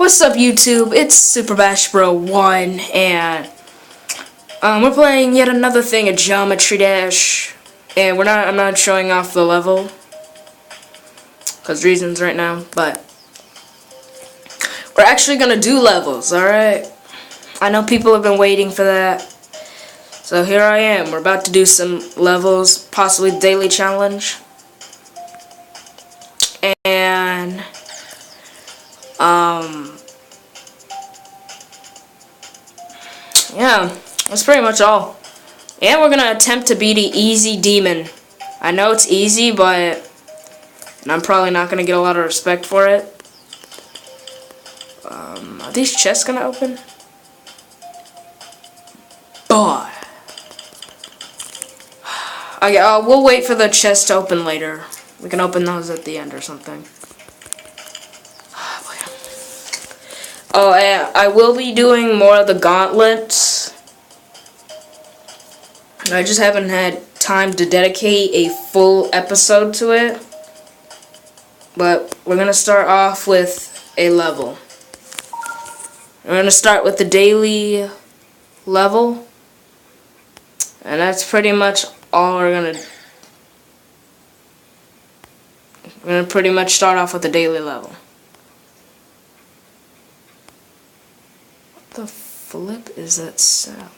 What's up, YouTube? It's Super Bash Bro 1, and we're playing yet another thing, a Geometry Dash, and I'm not showing off the level because reasons right now, but we're actually gonna do levels. All right, I know people have been waiting for that, so here I am. We're about to do some levels, possibly daily challenge, and yeah, that's pretty much all. And we're gonna attempt to beat an easy demon. I know it's easy, and I'm probably not gonna get a lot of respect for it. Are these chests gonna open? Boy. Okay, we'll wait for the chest to open later. We can open those at the end or something. Oh, and I will be doing more of the gauntlets. I just haven't had time to dedicate a full episode to it. But we're going to start off with a level. We're going to start with the daily level. And that's pretty much all we're going to... We're going to pretty much start off with the daily level. What the flip is that sound?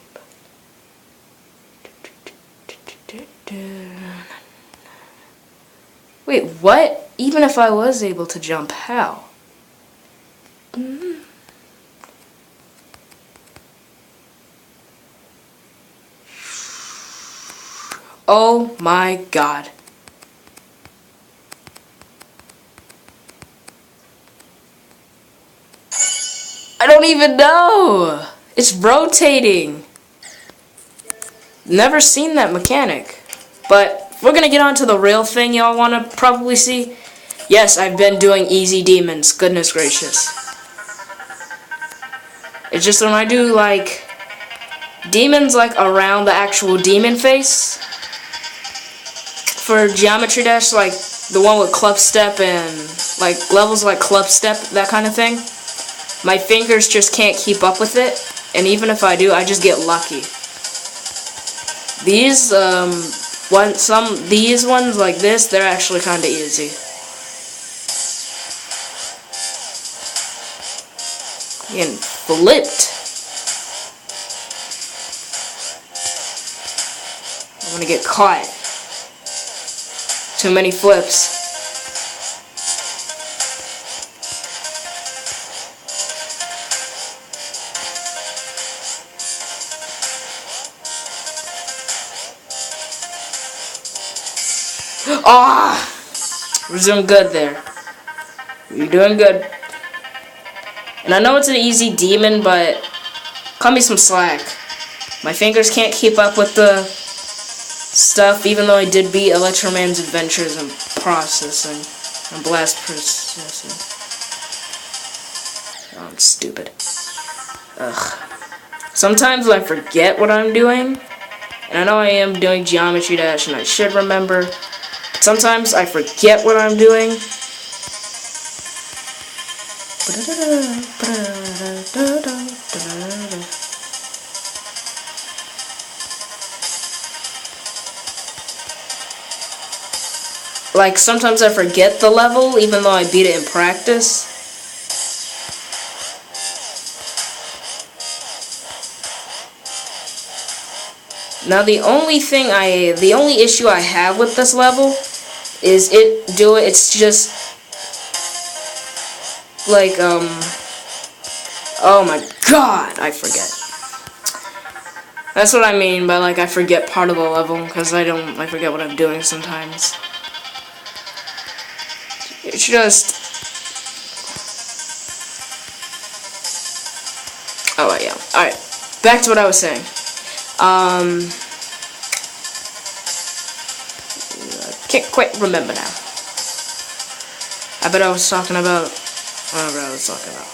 Wait, what? Even if I was able to jump, how? Oh my god. I don't even know. It's rotating. Never seen that mechanic. But we're gonna get on to the real thing y'all wanna probably see. Yes, I've been doing easy demons. Goodness gracious. It's just when I do like demons like around the actual demon face for Geometry Dash, like the one with Club Step and like levels like Club Step, that kind of thing. My fingers just can't keep up with it, and even if I do, I just get lucky. These these ones like this, they're actually kind of easy. Getting flipped. I'm gonna get caught. Too many flips. Ah! We're doing good there. You're doing good. And I know it's an easy demon, but cut me some slack. My fingers can't keep up with the stuff, even though I did beat Electroman's Adventures in processing. And blast processing. Oh, I'm stupid. Ugh. Sometimes I forget what I'm doing. And I know I am doing Geometry Dash, and I should remember. Sometimes I forget what I'm doing. Like, sometimes I forget the level, even though I beat it in practice. Now, the only issue I have with this level is it's just like, oh my god, I forget. That's what I mean by, like, I forget part of the level, because I forget what I'm doing sometimes. It's just, oh yeah, alright, back to what I was saying. I can't quite remember now. I bet I was talking about whatever I was talking about.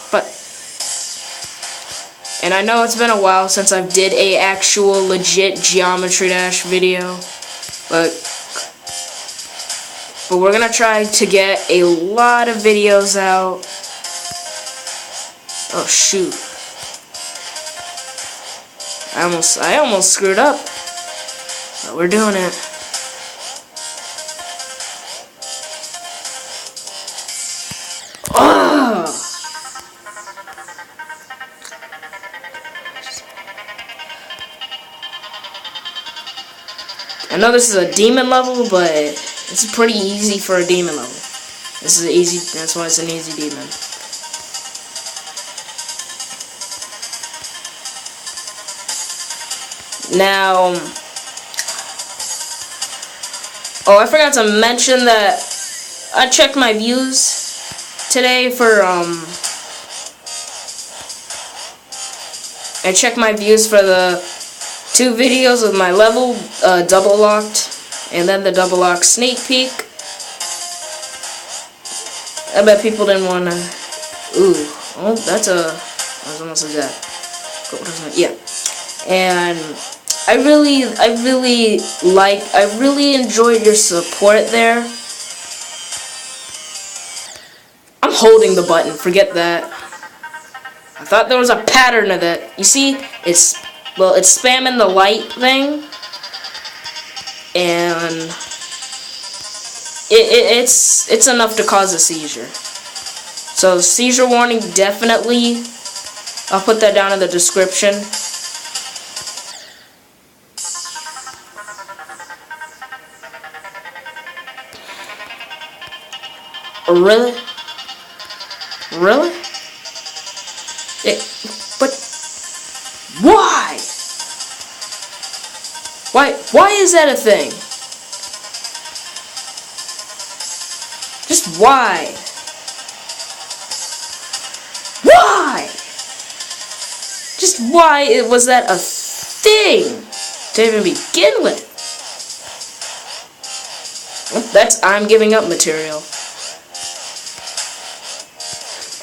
And I know it's been a while since I did a actual legit Geometry Dash video, but we're gonna try to get a lot of videos out Oh shoot. I almost screwed up. But we're doing it. Oh! I know this is a demon level, but it's pretty easy for a demon level. This is easy, that's why it's an easy demon. Now, oh, I forgot to mention that I checked my views today for, I checked my views for the 2 videos with my level, double locked, and then the double lock sneak peek. I bet people didn't want to, ooh, oh, that's a, I was almost like that. Yeah, and I really enjoyed your support there. I'm holding the button, forget that. I thought there was a pattern of that. You see, it's spamming the light thing, and it's enough to cause a seizure. So seizure warning, definitely. I'll put that down in the description. Really? Really? But why? Why is that a thing? Just why? Why? Just why was that a thing to even begin with? That's I'm giving up material.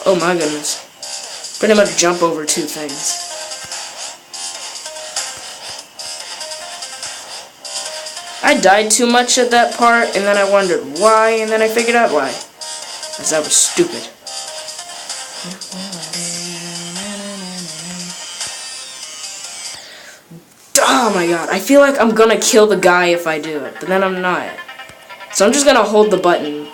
Oh my goodness. Pretty much jump over 2 things. I died too much at that part, and then I wondered why, and then I figured out why. Because that was stupid. Oh my god, I feel like I'm gonna kill the guy if I do it, but then I'm not. So I'm just gonna hold the button.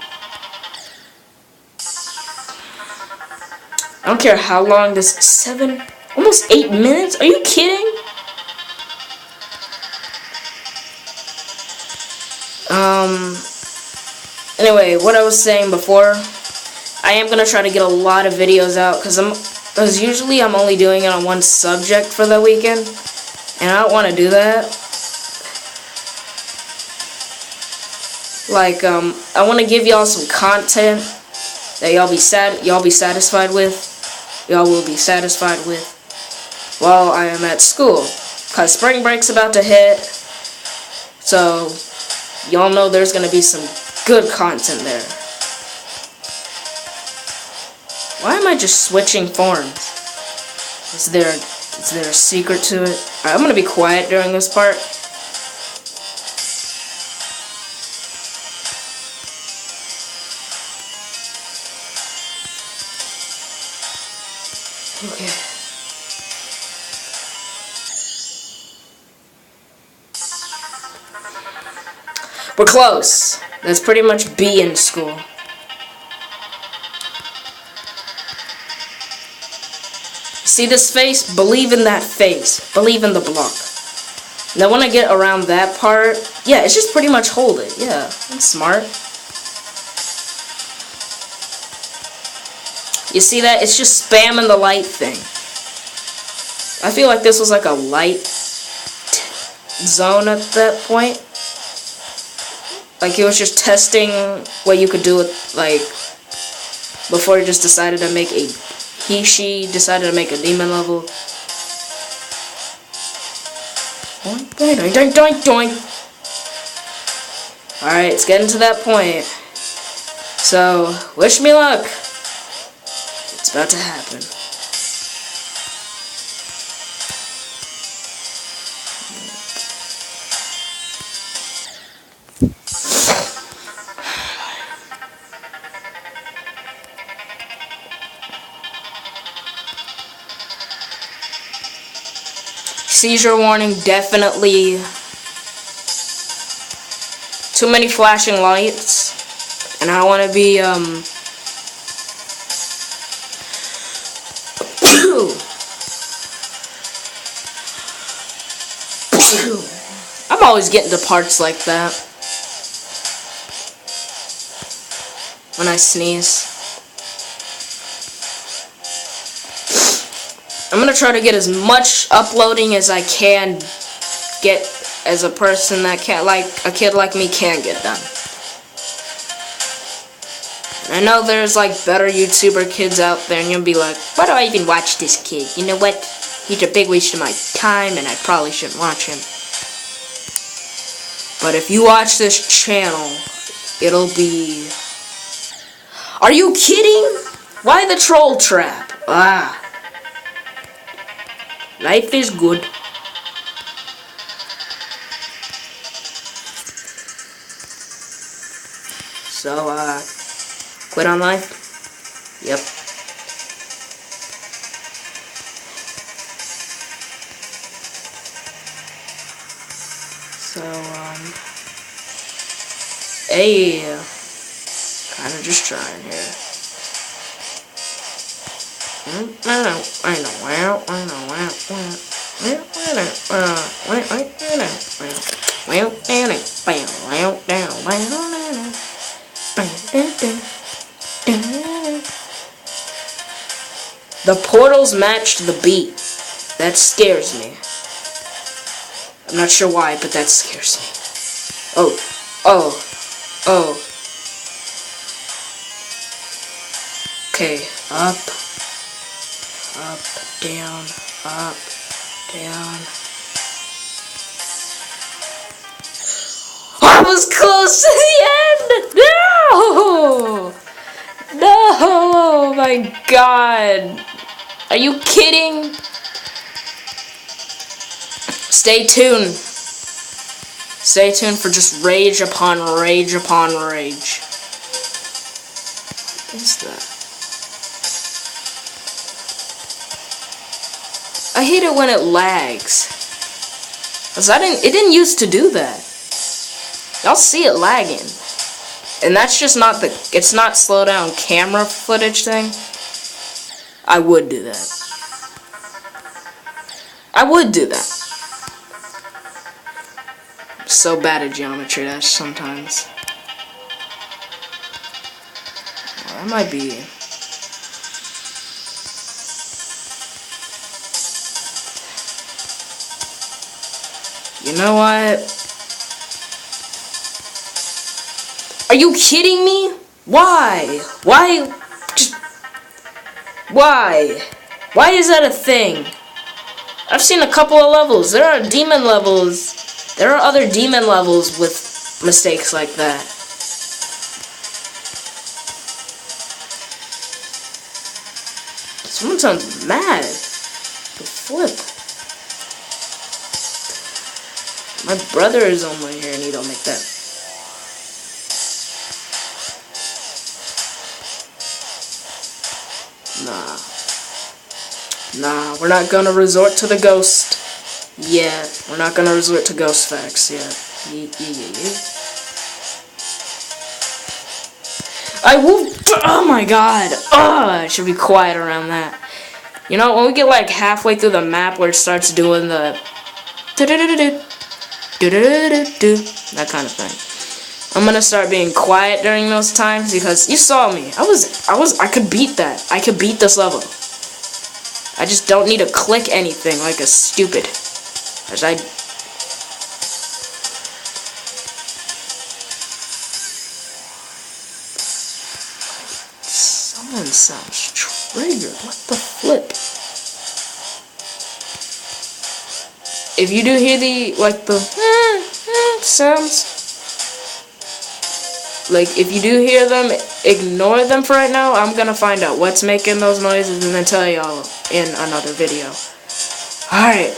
I don't care how long this, almost 8 minutes? Are you kidding? Anyway, what I was saying before, I am gonna try to get a lot of videos out, because usually I'm only doing it on one subject for the weekend, and I don't want to do that. Like, I want to give y'all some content that y'all be satisfied with. Y'all will be satisfied with while I am at school, because spring break's about to hit, so y'all know there's gonna be some good content there. Why am I just switching forms? Is there a secret to it? Alright, I'm gonna be quiet during this part. Okay. We're close. That's pretty much B in school. See this face? Believe in that face. Believe in the block. Now when I get around that part, yeah, it's just pretty much hold it. Yeah, that's smart. You see that? It's just spamming the light thing. I feel like this was like a light zone at that point. Like, it was just testing what you could do with, like, before he just decided to make a, she decided to make a demon level. Doink, doink, doink, doink, doink. Alright, it's getting to that point. So, wish me luck. It's about to happen. Seizure warning, definitely. Too many flashing lights. And I want to be, I'm always getting to parts like that when I sneeze. I'm gonna try to get as much uploading as I can get as a person that can't, like a kid like me, can get done. I know there's like better YouTuber kids out there, and you'll be like, why do I even watch this kid? You know what? He's a big waste of my time, and I probably shouldn't watch him. But if you watch this channel, it'll be... Are you kidding? Why the troll trap? Ah. Life is good. So, quit on life? Yep. So, hey, kinda just trying here. The portals matched the beat. That scares me. I'm not sure why, but that scares me. Oh. Okay, up, down, up, down. I was close to the end! No! Oh my god. Are you kidding? Stay tuned. Stay tuned for just rage upon rage upon rage. What is that? I hate it when it lags. Cause it didn't used to do that. Y'all see it lagging. And that's just not it's not slow down camera footage thing. I would do that. I would do that. I'm so bad at Geometry Dash sometimes. Well, that might be... You know what? Are you kidding me? Why? Why? Just... Why? Why is that a thing? I've seen a couple of levels. There are demon levels. There are other demon levels with mistakes like that. Someone sounds mad. The flip. My brother is only here and he don't make that. Nah, we're not gonna resort to the ghost yet. We're not gonna resort to ghost facts yet. I will. Oh my god. I should be quiet around that. You know, when we get like halfway through the map where it starts doing the that kind of thing, I'm gonna start being quiet during those times because you saw me. I could beat that. I could beat this level. I just don't need to click anything like a stupid. As I... Someone sounds triggered. What the flip? If you do hear the, like the sounds, like if you do hear them, ignore them for right now. I'm gonna find out what's making those noises and then tell y'all in another video. Alright.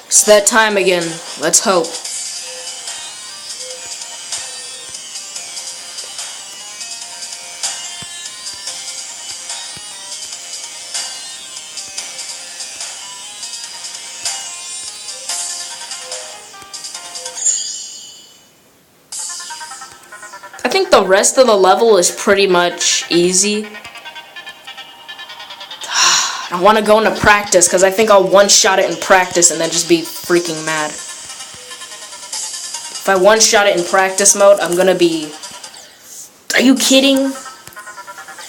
It's that time again. Let's hope. the rest of the level is pretty much easy. I want to go into practice because I think I'll one-shot it in practice and then just be freaking mad. If I one-shot it in practice mode, I'm gonna be... Are you kidding?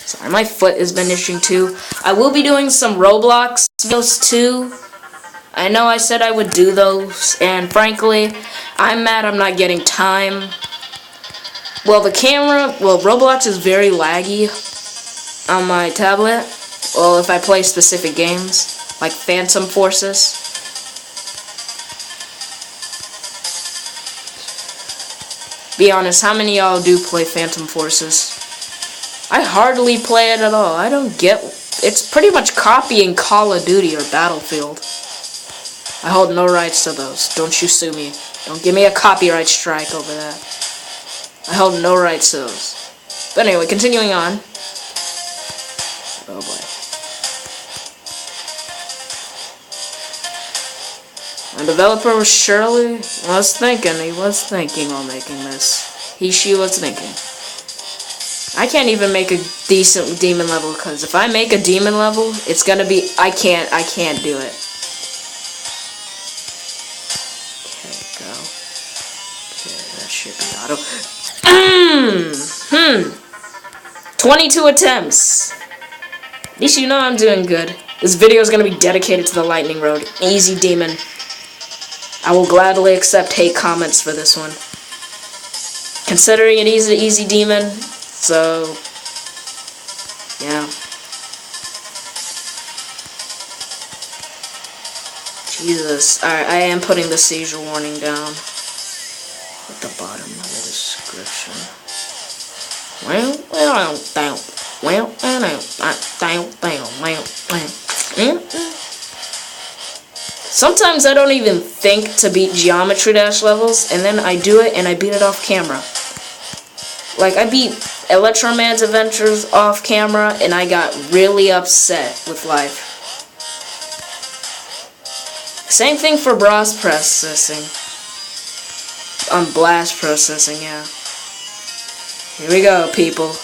Sorry, my foot has been itching too. I will be doing some Roblox videos too. I know I said I would do those, and frankly, I'm mad I'm not getting time. Well, Roblox is very laggy on my tablet. Well, if I play specific games, like Phantom Forces. Be honest, how many of y'all do play Phantom Forces? I hardly play it at all. I don't get... It's pretty much copying Call of Duty or Battlefield. I hold no rights to those. Don't you sue me. Don't give me a copyright strike over that. I hold no rights to those. But anyway, continuing on. Oh boy. The developer was Shirley was thinking on making this. She was thinking. I can't even make a decent demon level because if I make a demon level, it's gonna be I can't do it. Okay, go. Okay, that should be auto. 22 attempts. At least you know I'm doing good. This video is gonna be dedicated to the lightning road. Easy demon. I will gladly accept hate comments for this one. Considering it is an easy demon, so yeah. Jesus. Alright, I am putting the seizure warning down at the bottom of the description. Sometimes I don't even think to beat Geometry Dash levels, and then I do it and I beat it off camera. Like, I beat Electroman's Adventures off camera, and I got really upset with life. Same thing for Blast Processing. Blast Processing, yeah. Here we go, people.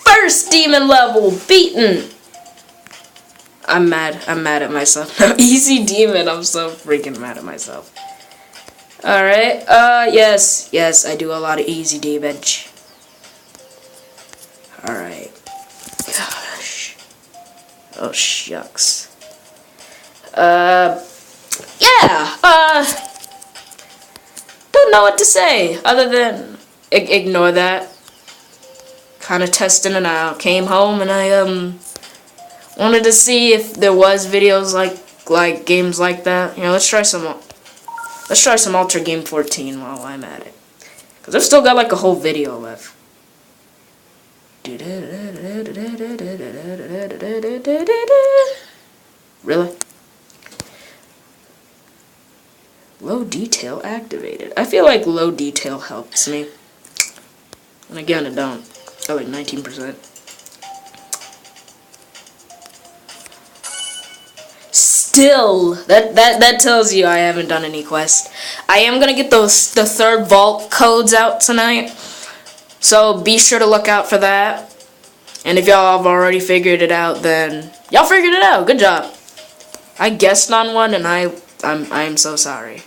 First demon level beaten. I'm mad at myself. Easy demon. I'm so freaking mad at myself. Alright, yes, I do a lot of easy damage. Alright. Gosh. Oh, shucks. Don't know what to say other than ignore that. Kind of testing it out. Came home and I wanted to see if there was videos like games like that. You know, let's try some Alter Game 14 while I'm at it, cause I've still got like a whole video left. Really? Low detail activated. I feel like low detail helps me. And again, it don't. I like 19%. Still, that tells you I haven't done any quests. I am gonna get the third vault codes out tonight, so be sure to look out for that. And if y'all have already figured it out, then y'all figured it out. Good job. I guessed on one, and I'm so sorry.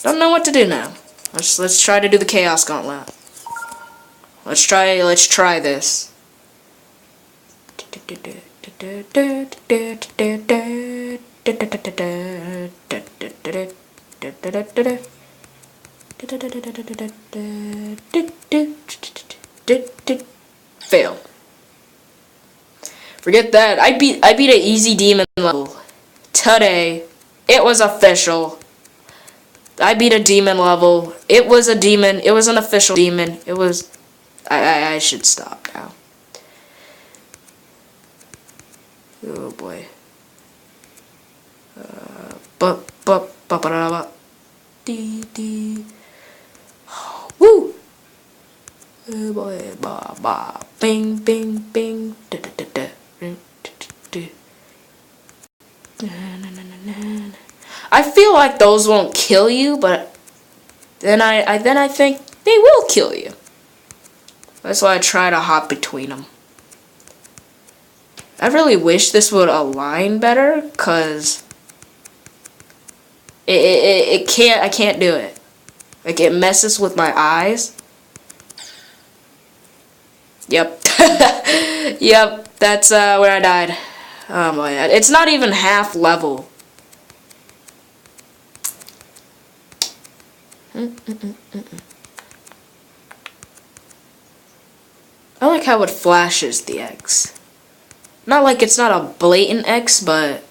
Don't know what to do now. Let's try to do the Chaos Gauntlet. Let's try this. Fail. Forget that. I beat an easy demon level today. It was official. I beat a demon level. It was a demon. It was an official demon. It was... I should stop now. Oh boy. Woo! Oh boy. Ba ba. Bing bing bing. Da da da da. I feel like those won't kill you, but then I think they will kill you. That's why I try to hop between them. I really wish this would align better, cause I can't do it. Like, it messes with my eyes. Yep. Yep, that's where I died. Oh my god. It's not even half level. I like how it flashes the X. Not like it's not a blatant X, but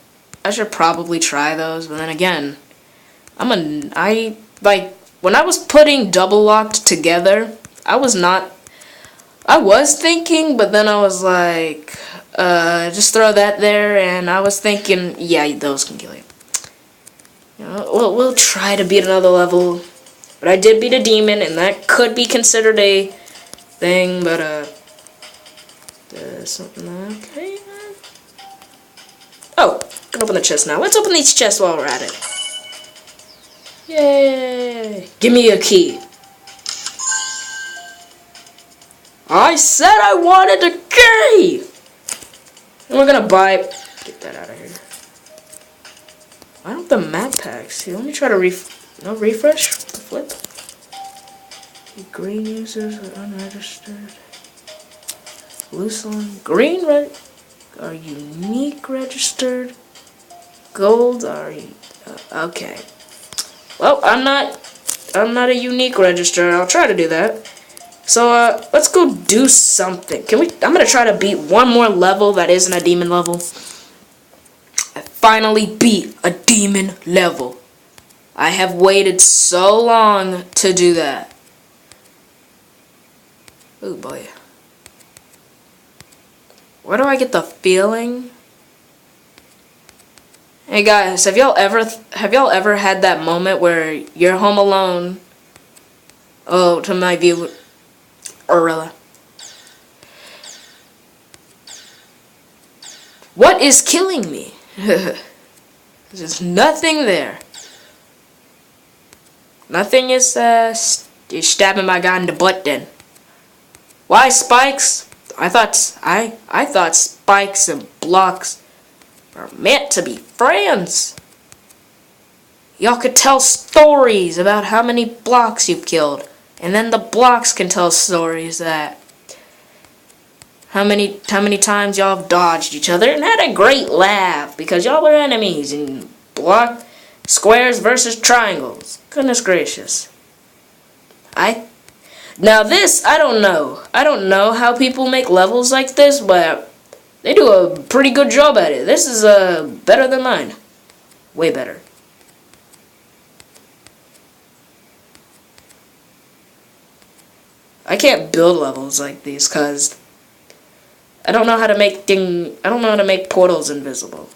I should probably try those. But then again, when I was putting double locked together, I was thinking, but then I was like, just throw that there, and I was thinking, yeah, those can kill you. You know, we'll try to beat another level, but I did beat a demon, and that could be considered a thing, but there's something okay. Oh, can open the chest now. Let's open these chests while we're at it. Yay! Give me a key. I said I wanted a key! And we're gonna buy... Get that out of here. Why don't the map packs? Here, let me try to refresh? Flip? Green users are unregistered. Lucilin. Green are unique registered. Gold are... okay. Well, I'm not a unique register. I'll try to do that. So, let's go do something. I'm gonna try to beat one more level that isn't a demon level. I finally beat a demon level. I have waited so long to do that. Oh boy. Where do I get the feeling? Hey guys, have y'all ever had that moment where you're home alone? Oh, to my viewer, Orilla. What is killing me? There's nothing there. Nothing is you're stabbing my guy in the butt then. Why spikes? I thought spikes and blocks are meant to be friends. Y'all could tell stories about how many blocks you've killed, and then the blocks can tell stories that how many times y'all have dodged each other and had a great laugh because y'all were enemies in block squares versus triangles. Goodness gracious. Now this, I don't know. I don't know how people make levels like this, but they do a pretty good job at it. This is better than mine. Way better. I can't build levels like these cuz I don't know how to make portals invisible.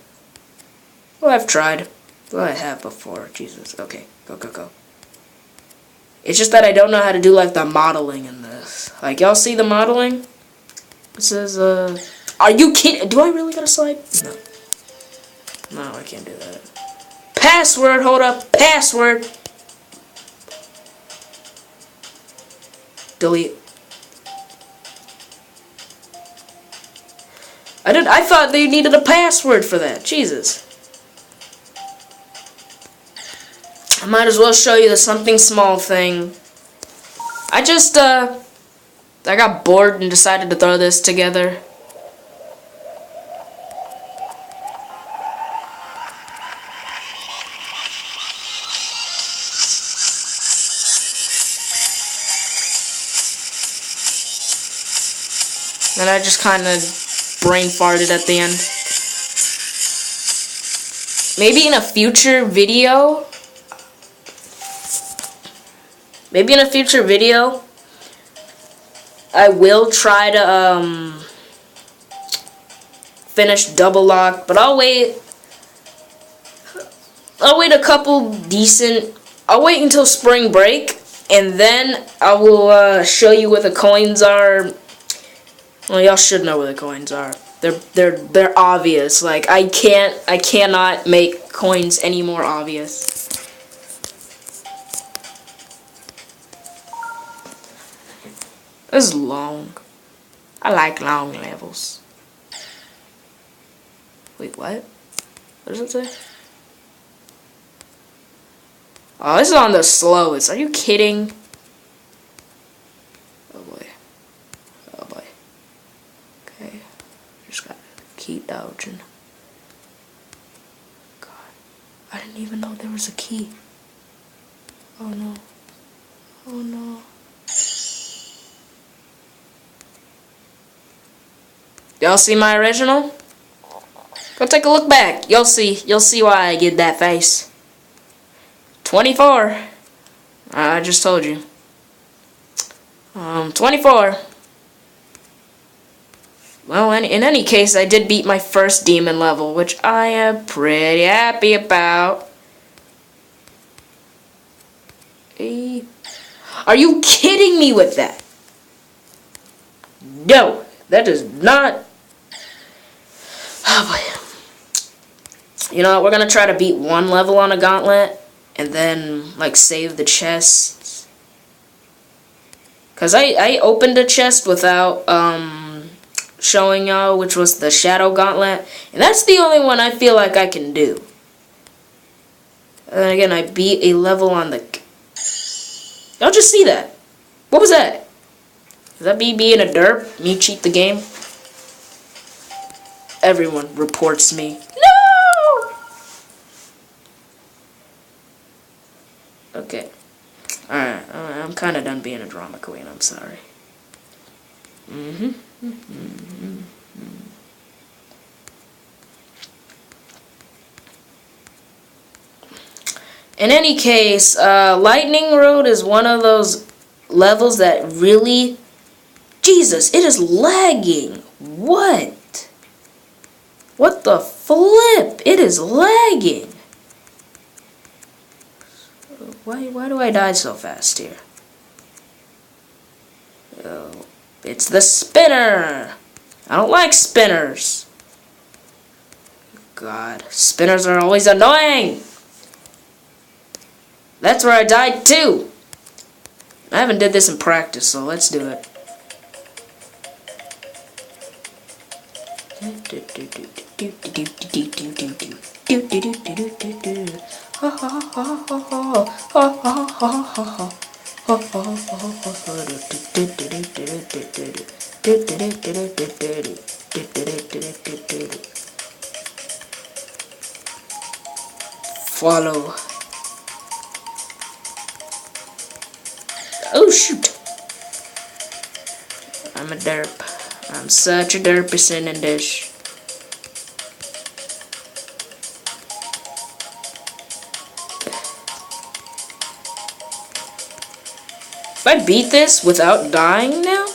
Well, I've tried. Well, I have before. Jesus. Okay. Go. It's just that I don't know how to do like the modeling in this. Like, y'all see the modeling? It says, are you kidding? Do I really gotta slide? No. No, I can't do that. Password, hold up. Password. Delete. I thought they needed a password for that. Jesus. I might as well show you the something small thing. I got bored and decided to throw this together. And I just kind of brain farted at the end. Maybe in a future video, maybe in a future video, I will try to finish Double Lock, but I'll wait a couple decent. I'll wait until spring break, and then I will show you where the coins are. Well, y'all should know where the coins are. They're obvious. Like I cannot make coins any more obvious. This is long. I like long levels. Wait, what? What does it say? Oh, this is on the slowest. Are you kidding? Oh boy. Oh boy. Okay. Just gotta keep dodging. God. I didn't even know there was a key. Oh no. Oh no. Y'all see my original? Go take a look back. You'll see why I get that face. 24. I just told you. 24. Well, in any case, I did beat my first demon level, which I am pretty happy about. Are you kidding me with that? No, that does not. Oh boy. You know, we're gonna try to beat one level on a gauntlet, and then like save the chests. Cause I opened a chest without showing y'all, which was the Shadow Gauntlet, and that's the only one I feel like I can do. And then again, I beat a level on the. Y'all just see that? What was that? Is that me being a derp? Me cheat the game? Everyone reports me. No! Okay. Alright, I'm kind of done being a drama queen. I'm sorry. In any case, Lightning Road is one of those levels that really... Jesus, it is lagging. What? What the flip? It is lagging. Why do I die so fast here? Oh, it's the spinner. I don't like spinners. God, spinners are always annoying. That's where I died too. I haven't did this in practice, so let's do it. Follow. Oh shoot! I'm a derp. I'm such a derpison in this. If I beat this without dying now?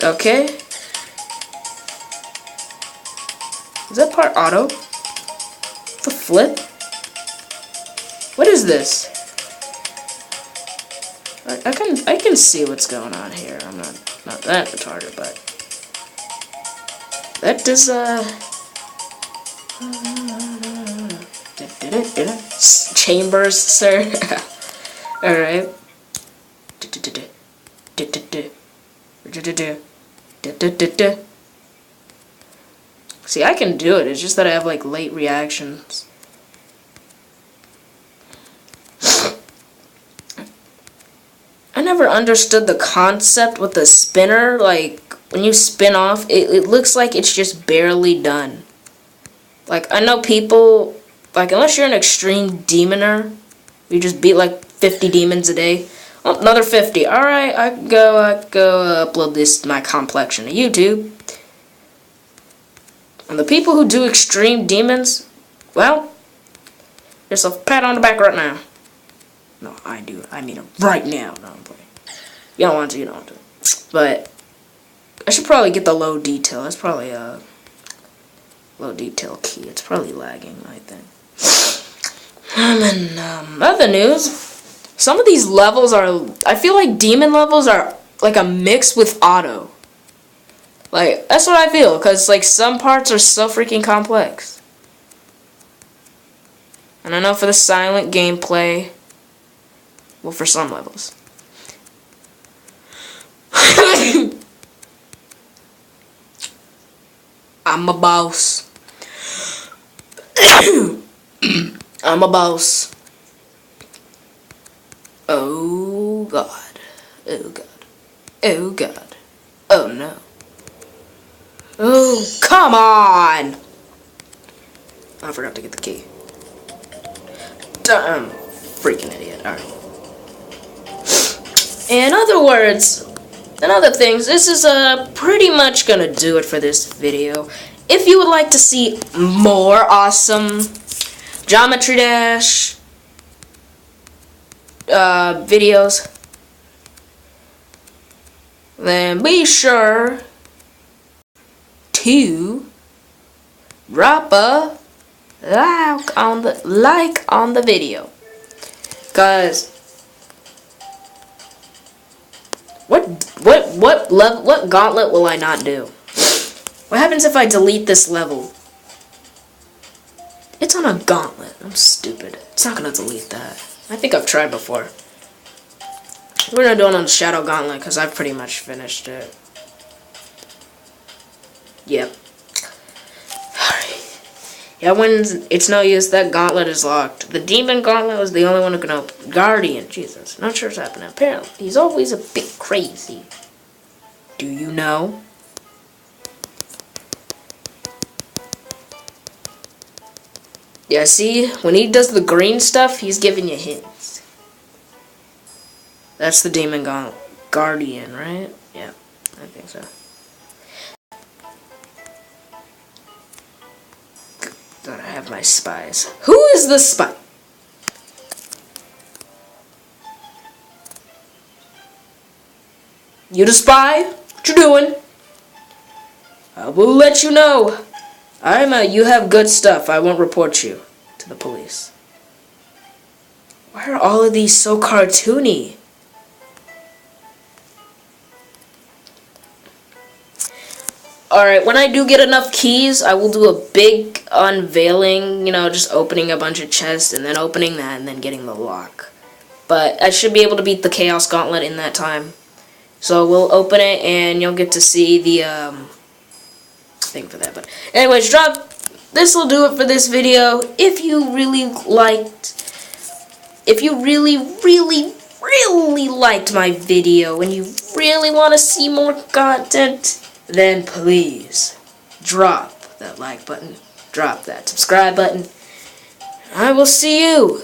Okay. Is that part auto? The flip? What is this? I can see what's going on here. I'm not that retarded, but that does chambers, sir. All right. See, I can do it. It's just that I have like late reactions. I never understood the concept with the spinner. Like, when you spin off, it looks like it's just barely done. Like, I know people, like, unless you're an extreme demoner, you just beat like 50 demons a day. Oh, another 50. Alright, I go upload this, my complexion to YouTube. And the people who do extreme demons, well, yourself a pat on the back right now. No, I do. I mean it right now. No, I'm playing. You don't want to, you don't want to. But I should probably get the low detail. That's probably a low detail key. It's probably lagging, I think. And other news, some of these levels are, I feel like demon levels are like a mix with auto. Like, that's what I feel, because like some parts are so freaking complex. And I know for the silent gameplay, well, for some levels. I'm a boss. I'm a boss. Oh God. Oh God. Oh God. Oh no. Oh, come on! I forgot to get the key. Damn. Freaking idiot. Alright. In other words, and other things, this is pretty much gonna do it for this video. If you would like to see more awesome Geometry Dash videos, then be sure to drop a like on the video, cause what gauntlet will I not do? What happens if I delete this level? It's on a gauntlet. I'm stupid. It's not gonna delete that. I think I've tried before. We're gonna do it on Shadow Gauntlet because I've pretty much finished it. Yep. Alright. Yeah, when it's no use, that gauntlet is locked. The Demon Gauntlet was the only one who can open. Guardian, Jesus. Not sure what's happening. Apparently, he's always a bit crazy. Do you know? Yeah, see? When he does the green stuff, he's giving you hints. That's the Demon Guardian, right? Yeah, I think so. Gotta have my spies. Who is the spy? You the spy? What you doing? I will let you know. You have good stuff. I won't report you to the police. Why are all of these so cartoony? Alright, when I do get enough keys, I will do a big unveiling, you know, just opening a bunch of chests and then opening that and then getting the lock. But I should be able to beat the Chaos Gauntlet in that time. So we'll open it and you'll get to see the thing for that. But anyways, this will do it for this video. If you really liked my video and you really want to see more content, then please drop that like button, drop that subscribe button. I will see you.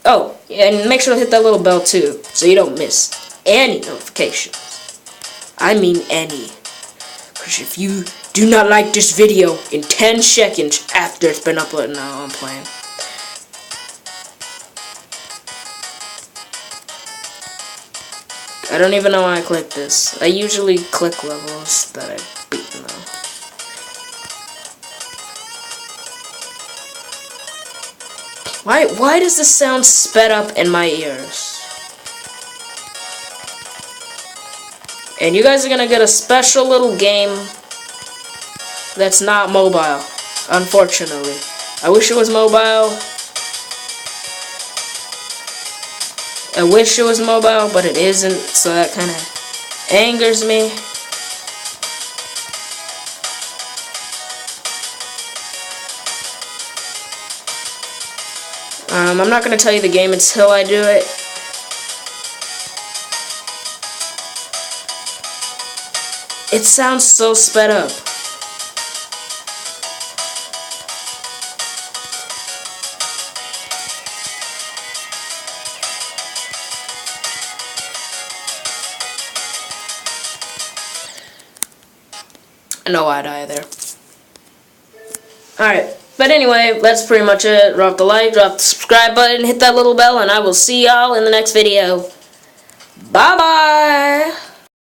Oh, and make sure to hit that little bell too, so you don't miss any notifications. I mean any. Because if you do not like this video in 10 seconds after it's been uploaded, no, I'm playing. I don't even know why I clicked this. I usually click levels that I've beaten though. Why does this sound sped up in my ears? And you guys are gonna get a special little game that's not mobile, unfortunately. I wish it was mobile. I wish it was mobile, but it isn't, so that kind of angers me. I'm not going to tell you the game until I do it. It sounds so sped up. I know I die there. Alright. But anyway, that's pretty much it. Drop the like, drop the subscribe button, hit that little bell, and I will see y'all in the next video. Bye-bye!